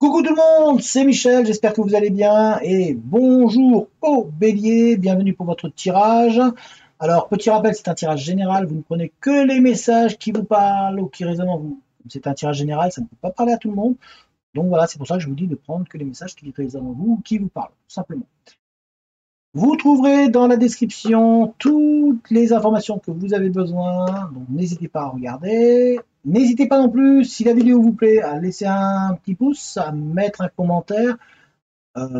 Coucou tout le monde, c'est Michel, j'espère que vous allez bien et bonjour au bélier, bienvenue pour votre tirage. Alors, petit rappel, c'est un tirage général, vous ne prenez que les messages qui vous parlent ou qui résonnent en vous. C'est un tirage général, ça ne peut pas parler à tout le monde. Donc voilà, c'est pour ça que je vous dis de prendre que les messages qui résonnent en vous ou qui vous parlent, tout simplement. Vous trouverez dans la description toutes les informations que vous avez besoin, donc n'hésitez pas à regarder. N'hésitez pas non plus, si la vidéo vous plaît, à laisser un petit pouce, à mettre un commentaire.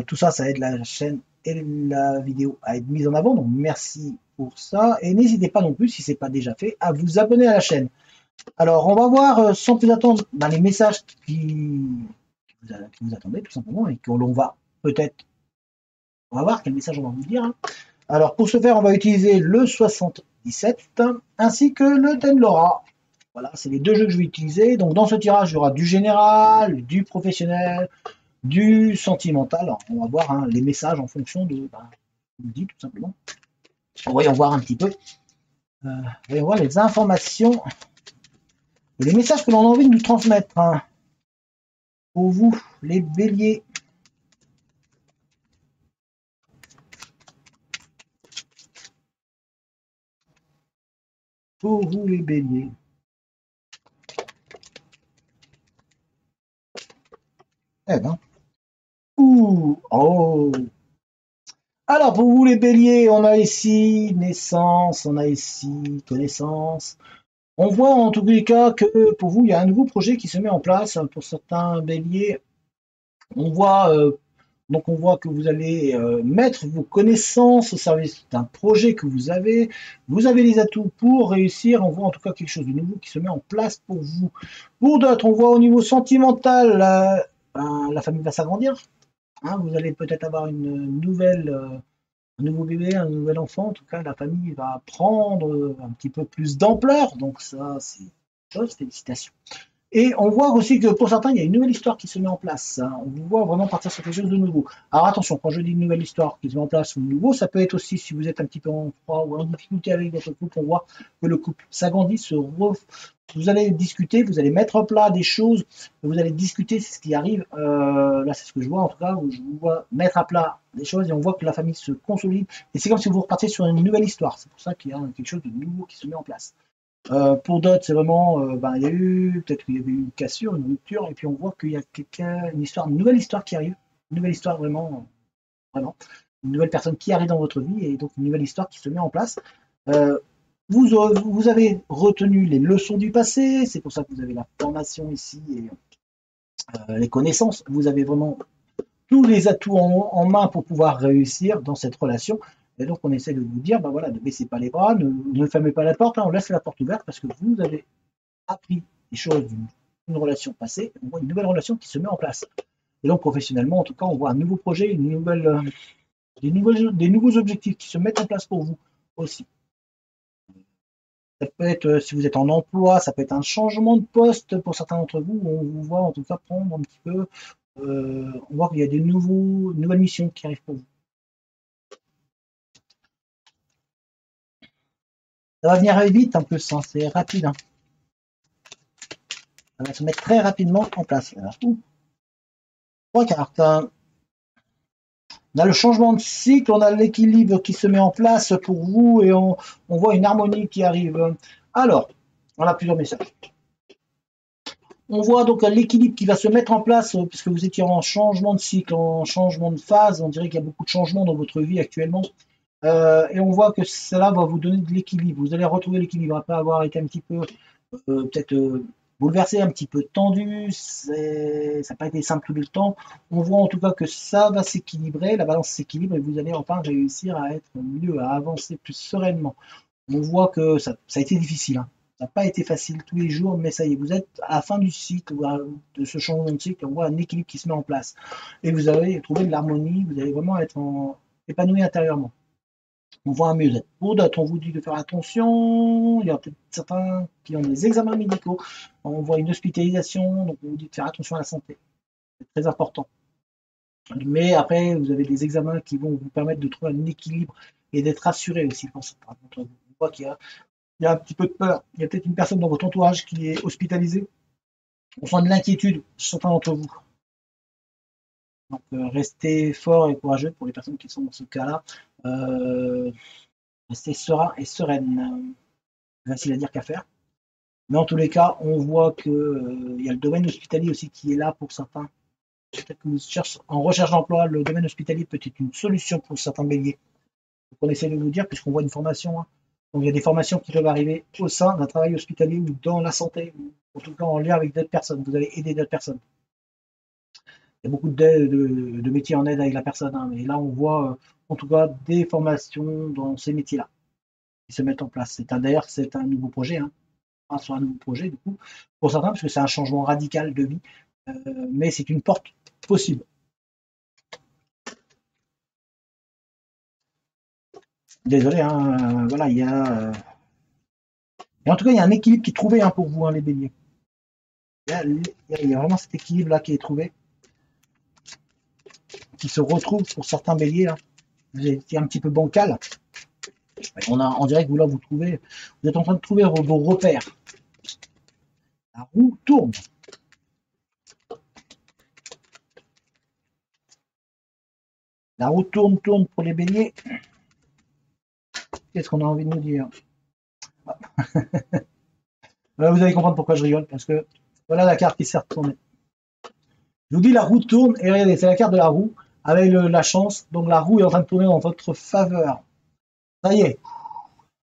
Tout ça, ça aide la chaîne et la vidéo à être mise en avant, donc merci pour ça. Et n'hésitez pas non plus, si ce n'est pas déjà fait, à vous abonner à la chaîne. Alors, on va voir, sans plus attendre, les messages qui vous attendez, tout simplement, et que l'on va peut-être, on va voir quel message on va vous dire, hein. Alors, pour ce faire, on va utiliser le 77 ainsi que le Tenlora. Voilà, c'est les deux jeux que je vais utiliser. Donc, dans ce tirage, il y aura du général, du professionnel, du sentimental. Alors, on va voir les messages en fonction de, vous dit tout simplement. Voyons voir un petit peu. Voyons voir les informations et les messages que l'on a envie de nous transmettre, hein. Pour vous, les béliers. Pour vous, les béliers. Eh ben. Ouh, oh. Alors, pour vous, les béliers, on a ici naissance, on a ici connaissance. On voit en tous les cas que pour vous, il y a un nouveau projet qui se met en place. Pour certains béliers, on voit, donc on voit que vous allez mettre vos connaissances au service d'un projet que vous avez. Vous avez les atouts pour réussir. On voit en tout cas quelque chose de nouveau qui se met en place pour vous. Pour d'autres, on voit au niveau sentimental, la famille va s'agrandir, hein. Vous allez peut-être avoir une nouvelle, un nouveau bébé, un nouvel enfant. En tout cas, la famille va prendre un petit peu plus d'ampleur. Donc ça, c'est une chose, félicitations. Et on voit aussi que pour certains, il y a une nouvelle histoire qui se met en place, hein. On vous voit vraiment partir sur quelque chose de nouveau. Alors attention, quand je dis une nouvelle histoire qui se met en place ou nouveau, ça peut être aussi si vous êtes un petit peu en froid ou en difficulté avec votre couple, on voit que le couple s'agrandit, vous allez discuter, vous allez mettre en plat des choses, vous allez discuter, c'est ce qui arrive. Là, c'est ce que je vois en tout cas, où je vous vois mettre à plat des choses et on voit que la famille se consolide. Et c'est comme si vous repartiez sur une nouvelle histoire. C'est pour ça qu'il y a quelque chose de nouveau qui se met en place. Pour d'autres, c'est vraiment, il y a eu, peut-être qu'il y avait eu une cassure, une rupture, et puis on voit qu'il y a une histoire, une nouvelle histoire qui arrive, une nouvelle histoire vraiment, vraiment, une nouvelle personne qui arrive dans votre vie, et donc une nouvelle histoire qui se met en place. Euh, vous avez retenu les leçons du passé, c'est pour ça que vous avez la formation ici et les connaissances. Vous avez vraiment tous les atouts en main pour pouvoir réussir dans cette relation. Et donc, on essaie de vous dire, ben voilà, ne baissez pas les bras, ne fermez pas la porte, hein, on laisse la porte ouverte parce que vous avez appris des choses d'une relation passée, on voit une nouvelle relation qui se met en place. Et donc, professionnellement, en tout cas, on voit un nouveau projet, des nouveaux objectifs qui se mettent en place pour vous aussi. Ça peut être, si vous êtes en emploi, ça peut être un changement de poste pour certains d'entre vous, où on vous voit en tout cas prendre un petit peu, on voit qu'il y a des nouvelles missions qui arrivent pour vous. Ça va venir vite en plus, hein, c'est rapide, hein. Ça va se mettre très rapidement en place. Alors, trois cartes, hein. On a le changement de cycle, on a l'équilibre qui se met en place pour vous et on voit une harmonie qui arrive. Alors, on a plusieurs messages. On voit donc l'équilibre qui va se mettre en place puisque vous étiez en changement de cycle, en changement de phase. On dirait qu'il y a beaucoup de changements dans votre vie actuellement. Et on voit que cela va vous donner de l'équilibre. Vous allez retrouver l'équilibre après avoir été un petit peu peut-être bouleversé, un petit peu tendu. Ça n'a pas été simple tout le temps. On voit en tout cas que ça va s'équilibrer, la balance s'équilibre et vous allez enfin réussir à être mieux, à avancer plus sereinement. On voit que ça a été difficile, hein. Ça n'a pas été facile tous les jours, mais ça y est, vous êtes à la fin du cycle, de ce changement de cycle, on voit un équilibre qui se met en place. Et vous allez trouver de l'harmonie, vous allez vraiment être épanoui intérieurement. On voit un mieux-être. Pour d'autres, on vous dit de faire attention. Il y a peut-être certains qui ont des examens médicaux. On voit une hospitalisation, donc on vous dit de faire attention à la santé. C'est très important. Mais après, vous avez des examens qui vont vous permettre de trouver un équilibre et d'être rassuré aussi pour certains d'entre vous. On voit qu'il y a un petit peu de peur. Il y a peut-être une personne dans votre entourage qui est hospitalisée. On sent de l'inquiétude chez certains d'entre vous. Donc, restez fort et courageux pour les personnes qui sont dans ce cas-là. Restez serein et sereine. Facile à dire qu'à faire. Mais en tous les cas, on voit que il y a le domaine hospitalier aussi qui est là pour certains. Peut-être que vous cherchez en recherche d'emploi, le domaine hospitalier peut être une solution pour certains béliers. On essaie de vous dire, puisqu'on voit une formation. Hein. Donc il y a des formations qui peuvent arriver au sein d'un travail hospitalier ou dans la santé, ou en tout cas en lien avec d'autres personnes. Vous allez aider d'autres personnes. Il y a beaucoup de métiers en aide avec la personne, hein, mais là on voit en tout cas des formations dans ces métiers-là qui se mettent en place. D'ailleurs, c'est un nouveau projet, hein, sur un nouveau projet du coup, pour certains, parce que c'est un changement radical de vie, mais c'est une porte possible. Désolé, hein, voilà, il y a. Et en tout cas, il y a un équilibre qui est trouvé hein, pour vous, hein, les béliers. Il y a vraiment cet équilibre-là qui est trouvé, qui se retrouve pour certains béliers. Là. Vous étiez un petit peu bancal. On dirait que vous, là, vous êtes en train de trouver vos repères. La roue tourne. La roue tourne pour les béliers. Qu'est-ce qu'on a envie de nous dire? Vous allez comprendre pourquoi je rigole, parce que voilà la carte qui s'est retournée. Je vous dis, la roue tourne, et regardez, c'est la carte de la roue, avec la chance, donc la roue est en train de tourner en votre faveur. Ça y est,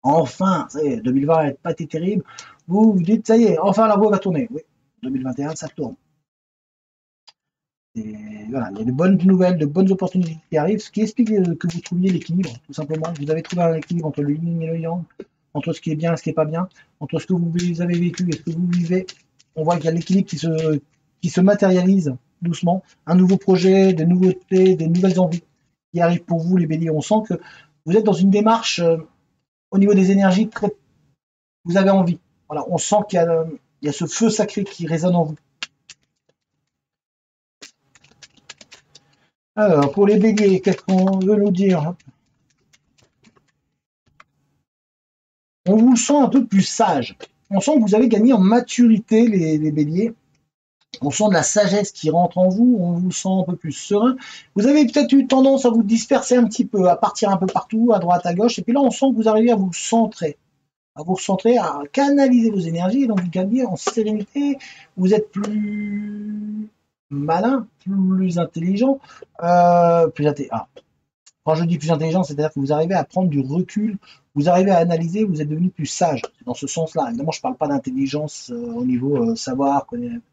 enfin, ça y est, 2020 n'a pas été terrible, vous vous dites, ça y est, enfin la roue va tourner. Oui, 2021, ça tourne. Et voilà, il y a de bonnes nouvelles, de bonnes opportunités qui arrivent, ce qui explique que vous trouviez l'équilibre, tout simplement. Vous avez trouvé un équilibre entre le yin et le yang, entre ce qui est bien et ce qui n'est pas bien, entre ce que vous avez vécu et ce que vous vivez. On voit qu'il y a l'équilibre qui se matérialise doucement. Un nouveau projet, des nouveautés, des nouvelles envies qui arrivent pour vous, les béliers. On sent que vous êtes dans une démarche au niveau des énergies, vous avez envie. Voilà, on sent qu'il y a ce feu sacré qui résonne en vous. Alors, pour les béliers, qu'est-ce qu'on veut nous dire? On vous sent un peu plus sage. On sent que vous avez gagné en maturité, les béliers. On sent de la sagesse qui rentre en vous, on vous sent un peu plus serein. Vous avez peut-être eu tendance à vous disperser un petit peu, à partir un peu partout, à droite, à gauche, et puis là on sent que vous arrivez à vous centrer, à canaliser vos énergies, et donc vous gagnez en sérénité, vous êtes plus malin, plus intelligent, quand je dis plus intelligent, c'est-à-dire que vous arrivez à prendre du recul, vous arrivez à analyser, vous êtes devenu plus sage. C'est dans ce sens-là. Évidemment, je ne parle pas d'intelligence au niveau savoir, connaître.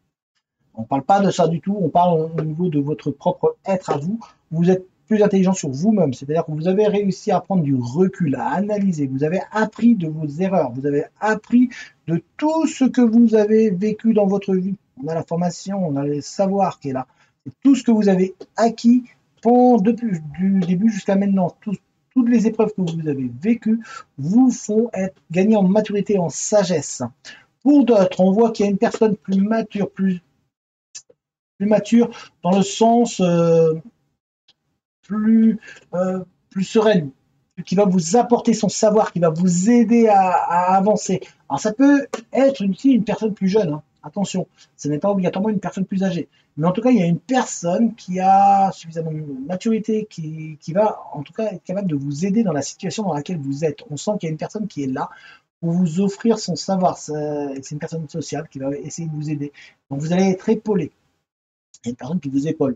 On ne parle pas de ça du tout, on parle au niveau de votre propre être à vous. Vous êtes plus intelligent sur vous-même, c'est-à-dire que vous avez réussi à prendre du recul, à analyser, vous avez appris de vos erreurs, vous avez appris de tout ce que vous avez vécu dans votre vie. On a la formation, on a le savoir qui est là. C'est tout ce que vous avez acquis depuis du début jusqu'à maintenant. Toutes les épreuves que vous avez vécues vous font gagner en maturité, en sagesse. Pour d'autres, on voit qu'il y a une personne plus mature, plus mature dans le sens plus sereine, qui va vous apporter son savoir, qui va vous aider à avancer. Alors ça peut être aussi une personne plus jeune, hein. Attention, ce n'est pas obligatoirement une personne plus âgée. Mais en tout cas, il y a une personne qui a suffisamment de maturité, qui va en tout cas être capable de vous aider dans la situation dans laquelle vous êtes. On sent qu'il y a une personne qui est là pour vous offrir son savoir. C'est une personne sociale qui va essayer de vous aider. Donc vous allez être épaulé. Il y a une personne qui vous épaule.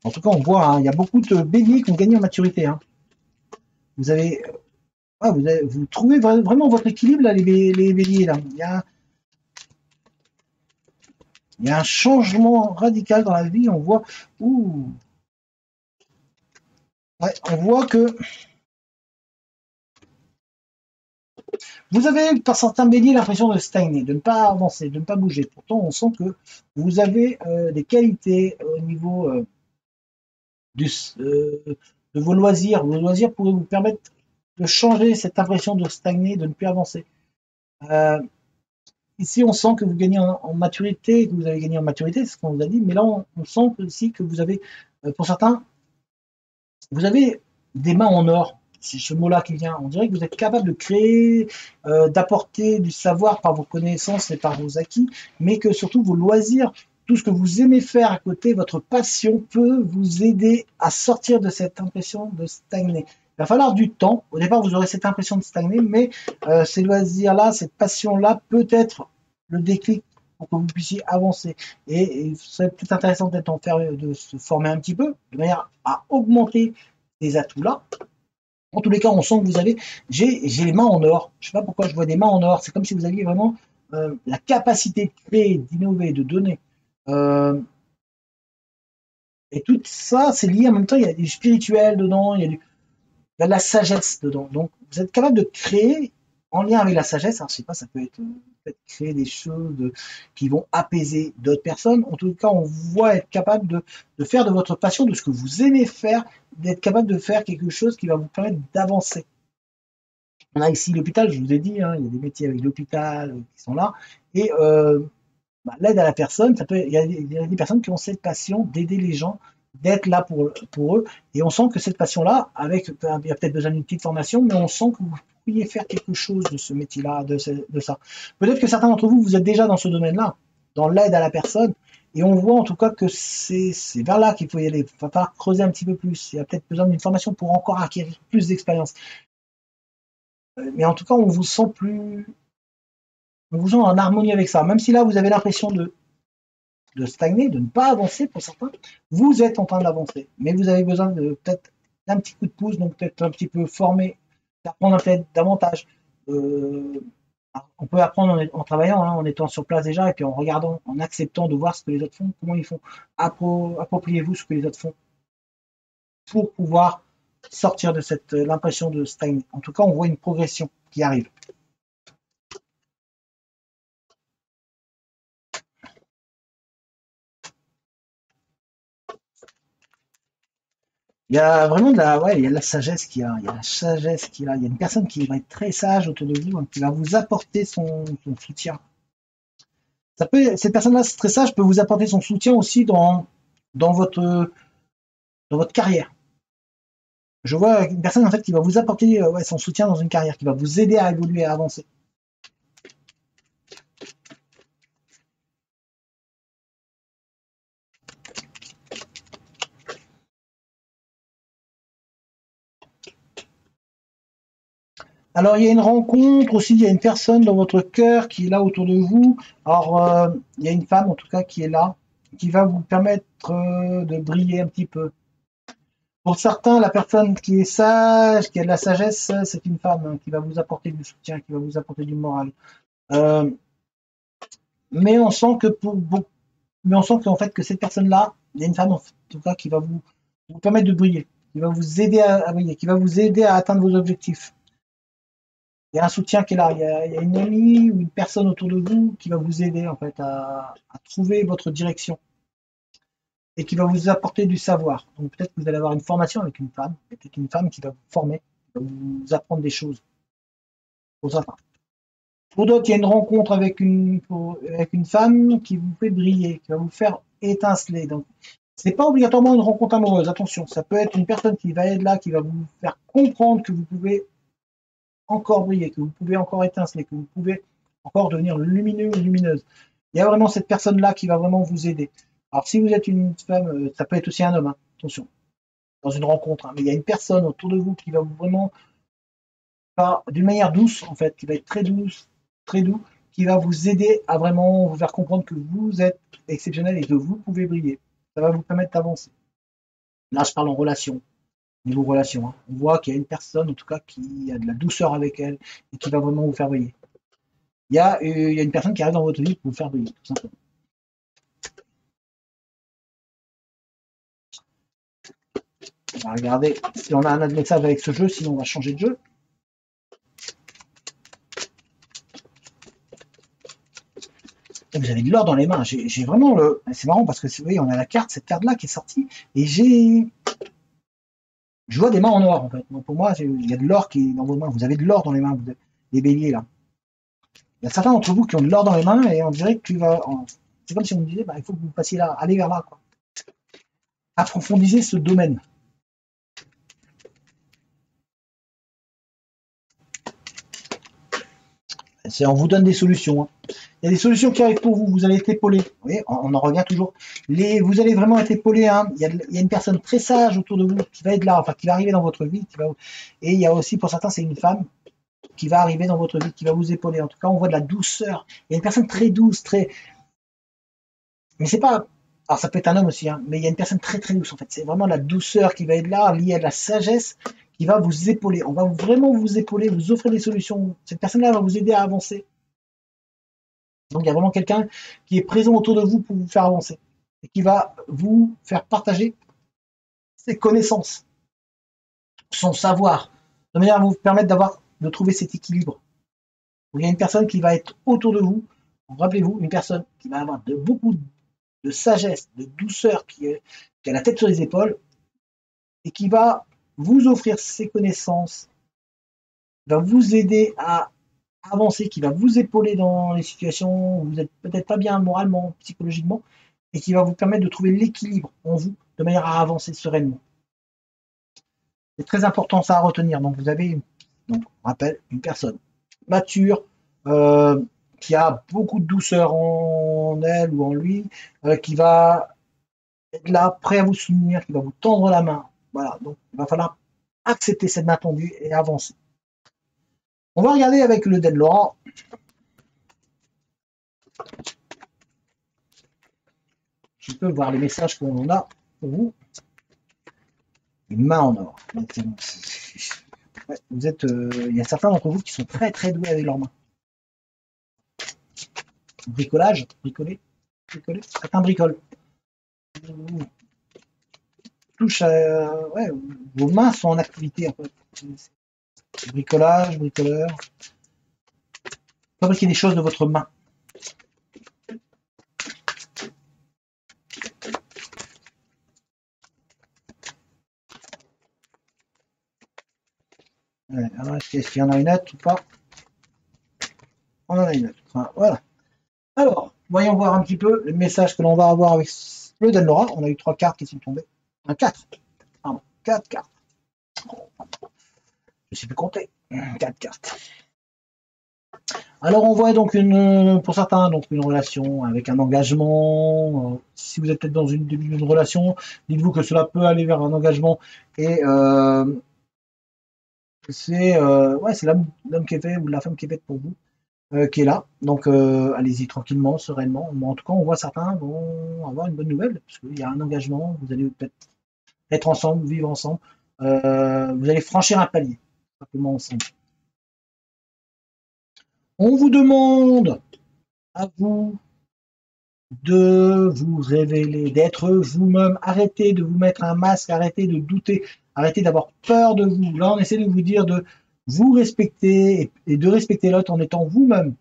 En tout cas, on voit, hein, il y a beaucoup de béliers qui ont gagné en maturité. Hein. Vous avez, vous trouvez vraiment votre équilibre, là, les béliers. Là. Il y a un changement radical dans la vie. On voit, on voit que vous avez, par certains béliers, l'impression de stagner, de ne pas avancer, de ne pas bouger. Pourtant, on sent que vous avez des qualités au niveau de vos loisirs. Vos loisirs pourraient vous permettre de changer cette impression de stagner, de ne plus avancer. Ici, on sent que vous gagnez en maturité, que vous avez gagné en maturité, c'est ce qu'on vous a dit, mais là, on sent aussi que vous avez, pour certains, vous avez des mains en or. c'est ce mot-là qui vient. On dirait que vous êtes capable de créer, d'apporter du savoir par vos connaissances et par vos acquis, mais que surtout vos loisirs, tout ce que vous aimez faire à côté, votre passion peut vous aider à sortir de cette impression de stagner. Il va falloir du temps. Au départ, vous aurez cette impression de stagner, mais ces loisirs-là, cette passion-là, peut être le déclic pour que vous puissiez avancer. Et ce serait peut-être intéressant d'être en faire, de se former un petit peu, de manière à augmenter ces atouts-là. En tous les cas, on sent que vous avez, j'ai les mains en or. Je ne sais pas pourquoi je vois des mains en or. C'est comme si vous aviez vraiment la capacité de créer, d'innover, de donner. Euh, et tout ça, c'est lié en même temps. Il y a du spirituel dedans, il y a de la sagesse dedans. Donc, vous êtes capable de créer en lien avec la sagesse. Alors, je sais pas, ça peut être peut-être créer des choses qui vont apaiser d'autres personnes. En tout cas, on voit être capable de faire de votre passion, de ce que vous aimez faire, d'être capable de faire quelque chose qui va vous permettre d'avancer. On a ici l'hôpital, je vous ai dit, hein, il y a des métiers avec l'hôpital qui sont là. Et l'aide à la personne, il y a des personnes qui ont cette passion d'aider les gens, d'être là pour eux. Et on sent que cette passion-là, il y a peut-être besoin d'une petite formation, mais on sent que vous pourriez faire quelque chose de ce métier-là, de ça. Peut-être que certains d'entre vous, vous êtes déjà dans ce domaine-là, dans l'aide à la personne. Et on voit en tout cas que c'est vers là qu'il faut y aller. Il va falloir creuser un petit peu plus. Il y a peut-être besoin d'une formation pour encore acquérir plus d'expérience. Mais en tout cas, on vous sent en harmonie avec ça. Même si là, vous avez l'impression de stagner, de ne pas avancer pour certains, vous êtes en train d'avancer. Mais vous avez besoin de peut-être d'un petit coup de pouce, donc peut-être un petit peu former, d'apprendre peut-être davantage. Euh, on peut apprendre en travaillant, hein, en étant sur place déjà, et puis en regardant, en acceptant de voir ce que les autres font, comment ils font. Appropriez-vous ce que les autres font pour pouvoir sortir de l'impression de stagner. En tout cas, on voit une progression qui arrive. Il y a vraiment il y a de la sagesse il y a la sagesse il y a une personne qui va être très sage autour de vous, hein, qui va vous apporter son soutien. Cette personne-là, très sage, peut vous apporter son soutien aussi dans votre, dans votre carrière. Je vois une personne en fait qui va vous apporter son soutien dans une carrière, qui va vous aider à évoluer, à avancer. Alors, il y a une rencontre aussi, il y a une personne dans votre cœur qui est là autour de vous. Alors, il y a une femme en tout cas qui est là, qui va vous permettre de briller un petit peu. Pour certains, la personne qui est sage, qui a de la sagesse, c'est une femme, hein, qui va vous apporter du soutien, qui va vous apporter du moral. Euh, mais on sent que mais on sent qu'en fait que cette personne-là, il y a une femme en tout cas qui va vous permettre de briller, qui va vous aider à briller, qui va vous aider à atteindre vos objectifs. Il y a un soutien qui est là, il y a une amie ou une personne autour de vous qui va vous aider en fait à trouver votre direction et qui va vous apporter du savoir. Donc peut-être que vous allez avoir une formation avec une femme, peut-être une femme qui va vous former, qui va vous apprendre des choses. Pour ça. Pour d'autres, il y a une rencontre avec une femme qui vous fait briller, qui va vous faire étinceler. Donc, c'est pas obligatoirement une rencontre amoureuse, attention. Ça peut être une personne qui va être là, qui va vous faire comprendre que vous pouvez encore briller, que vous pouvez encore étinceler, que vous pouvez encore devenir lumineux ou lumineuse. Il y a vraiment cette personne-là qui va vraiment vous aider. Alors, si vous êtes une femme, ça peut être aussi un homme, hein, attention, dans une rencontre, hein, mais il y a une personne autour de vous qui va vous vraiment, d'une manière douce, en fait, qui va être très douce, très doux, qui va vous aider à vraiment vous faire comprendre que vous êtes exceptionnel et que vous pouvez briller. Ça va vous permettre d'avancer. Là, je parle en relation, niveau relation. Hein. On voit qu'il y a une personne, en tout cas, qui a de la douceur avec elle et qui va vraiment vous faire briller. Il y a une personne qui arrive dans votre vie pour vous faire briller, tout simplement. On va regarder si on a un autre message avec ce jeu, sinon on va changer de jeu. Et vous avez de l'or dans les mains. J'ai vraiment le. C'est marrant parce que vous voyez, on a cette carte-là qui est sortie, et je vois des mains en or en fait. Donc pour moi, il y a de l'or qui est dans vos mains. Vous avez de l'or dans les mains, les béliers là. Il y a certains d'entre vous qui ont de l'or dans les mains et on dirait que c'est comme si on me disait, il faut que vous passiez là, allez vers là, quoi. Approfondissez ce domaine. On vous donne des solutions. Hein. Il y a des solutions qui arrivent pour vous. Vous allez être épaulé. Vous voyez, on en revient toujours. Vous allez vraiment être épaulé. Hein. Il y a une personne très sage autour de vous qui va être là, enfin qui va arriver dans votre vie. Et il y a aussi, pour certains, c'est une femme qui va arriver dans votre vie, qui va vous épauler. En tout cas, on voit de la douceur. Il y a une personne très douce, très. Mais c'est pas. Alors ça peut être un homme aussi, hein, mais il y a une personne très très douce en fait. C'est vraiment la douceur qui va être là, liée à de la sagesse, qui va vous épauler. On va vraiment vous épauler, vous offrir des solutions. Cette personne-là va vous aider à avancer. Donc il y a vraiment quelqu'un qui est présent autour de vous pour vous faire avancer et qui va vous faire partager ses connaissances, son savoir, de manière à vous permettre de trouver cet équilibre. Donc, il y a une personne qui va être autour de vous. Rappelez-vous, une personne qui va avoir beaucoup de sagesse, de douceur, qui a la tête sur les épaules et qui va vous offrir ses connaissances, va vous aider à avancer, qui va vous épauler dans les situations où vous n'êtes peut-être pas bien moralement, psychologiquement, et qui va vous permettre de trouver l'équilibre en vous de manière à avancer sereinement. C'est très important ça à retenir. Donc vous avez, donc, on rappelle, une personne mature, qui a beaucoup de douceur en elle ou en lui, qui va être là, prêt à vous soutenir, qui va vous tendre la main. Voilà, donc il va falloir accepter cette main tendue et avancer. On va regarder avec le Den Laurent. Je peux voir les messages qu'on a pour vous. Une main en or. Vous êtes, il y a certains d'entre vous qui sont très très doués avec leurs mains. Bricolage, bricoler, certains bricolent. Touche à, ouais, vos mains sont en activité en fait. Bricolage, bricoleur. Fabriquez des choses de votre main. Ouais, alors, est-ce qu'il y en a une autre ou pas? On en a une autre. Enfin, voilà. Alors, voyons voir un petit peu le message que l'on va avoir avec le Danlora. On a eu 3 cartes qui sont tombées. Un 4. Pardon, 4 cartes. Je ne sais plus compter. 4 cartes. Alors on voit donc pour certains donc une relation avec un engagement. Si vous êtes peut-être dans une début d'une relation, dites-vous que cela peut aller vers un engagement et c'est ouais, c'est l'homme qui est fait ou la femme qui est faite pour vous qui est là. Donc allez-y tranquillement, sereinement. Mais en tout cas, on voit certains vont avoir une bonne nouvelle parce qu'il y a un engagement. Vous allez peut-être être ensemble, vivre ensemble. Vous allez franchir un palier simplement ensemble. On vous demande à vous de vous révéler, d'être vous-même. Arrêtez de vous mettre un masque, arrêtez de douter, arrêtez d'avoir peur de vous. Là, on essaie de vous dire de vous respecter et de respecter l'autre en étant vous-même.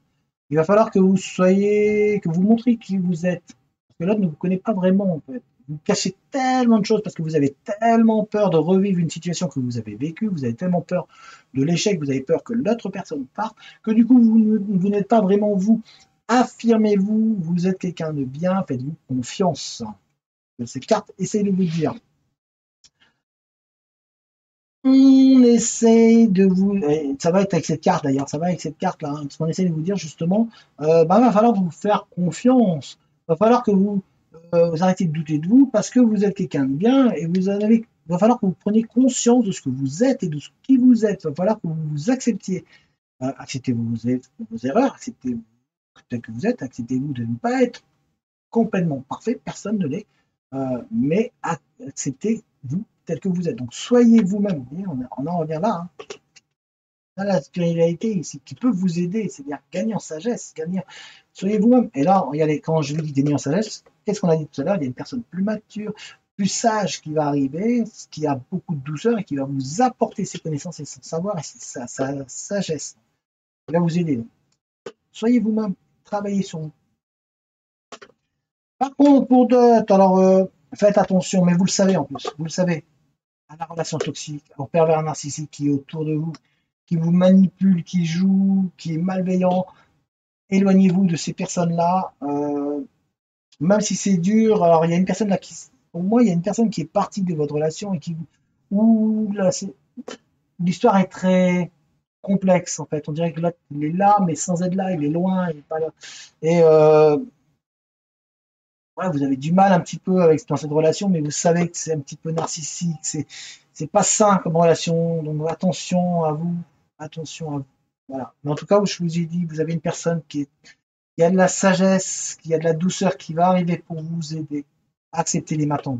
Il va falloir que vous soyez, que vous montriez qui vous êtes. Parce que l'autre ne vous connaît pas vraiment, en fait. Vous cachez tellement de choses parce que vous avez tellement peur de revivre une situation que vous avez vécue, vous avez tellement peur de l'échec, vous avez peur que l'autre personne parte, que du coup, vous n'êtes pas vraiment vous. Affirmez-vous, vous êtes quelqu'un de bien, faites-vous confiance. Ces cartes essayent de vous dire. On essaye de vous. Ça va être avec cette carte d'ailleurs, ça va avec cette carte là, hein, parce qu'on essaie de vous dire justement, va falloir vous faire confiance. Va falloir que vous arrêtez de douter de vous parce que vous êtes quelqu'un de bien et va falloir que vous preniez conscience de ce que vous êtes et de ce qui vous êtes. Va falloir que vous vous acceptiez. Acceptez vos erreurs, acceptez tel que vous êtes, acceptez-vous de ne pas être complètement parfait, personne ne l'est, mais acceptez-vous tel que vous êtes. Donc soyez vous-même, on en revient là. Hein. Là, la spiritualité ici qui peut vous aider, c'est-à-dire gagner en sagesse, soyez vous-même. Et là, regardez, quand je vous dis gagner en sagesse, qu'est-ce qu'on a dit tout à l'heure? Il y a une personne plus mature, plus sage qui va arriver, qui a beaucoup de douceur et qui va vous apporter ses connaissances et son savoir et sa sagesse. Il va vous aider. Soyez vous-même, travaillez sur vous. Par contre, pour d'autres, alors faites attention, mais vous le savez en plus, vous le savez, à la relation toxique, au pervers narcissique qui est autour de vous, qui vous manipule, qui joue, qui est malveillant, éloignez-vous de ces personnes-là, même si c'est dur. Alors il y a une personne là pour moi, il y a une personne qui est partie de votre relation et où l'histoire est très complexe en fait. On dirait que l'autre il est là, mais sans être là, il est loin, il est pas là. Et ouais, vous avez du mal un petit peu avec dans cette relation, mais vous savez que c'est un petit peu narcissique, c'est pas sain comme relation. Donc attention à vous. Voilà. Mais en tout cas, je vous ai dit, vous avez une personne qui a de la sagesse, qui a de la douceur, qui va arriver pour vous aider. Acceptez les matins.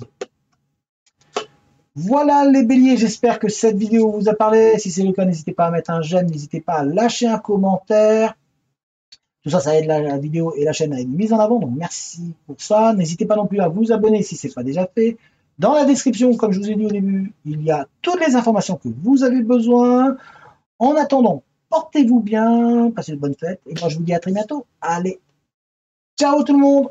Voilà les béliers, j'espère que cette vidéo vous a parlé. Si c'est le cas, n'hésitez pas à mettre un j'aime, n'hésitez pas à lâcher un commentaire. Tout ça, ça aide la vidéo et la chaîne à être mise en avant, donc merci pour ça. N'hésitez pas non plus à vous abonner si ce n'est pas déjà fait. Dans la description, comme je vous ai dit au début, il y a toutes les informations que vous avez besoin. En attendant, portez-vous bien, passez de bonnes fêtes, et moi je vous dis à très bientôt. Allez, ciao tout le monde!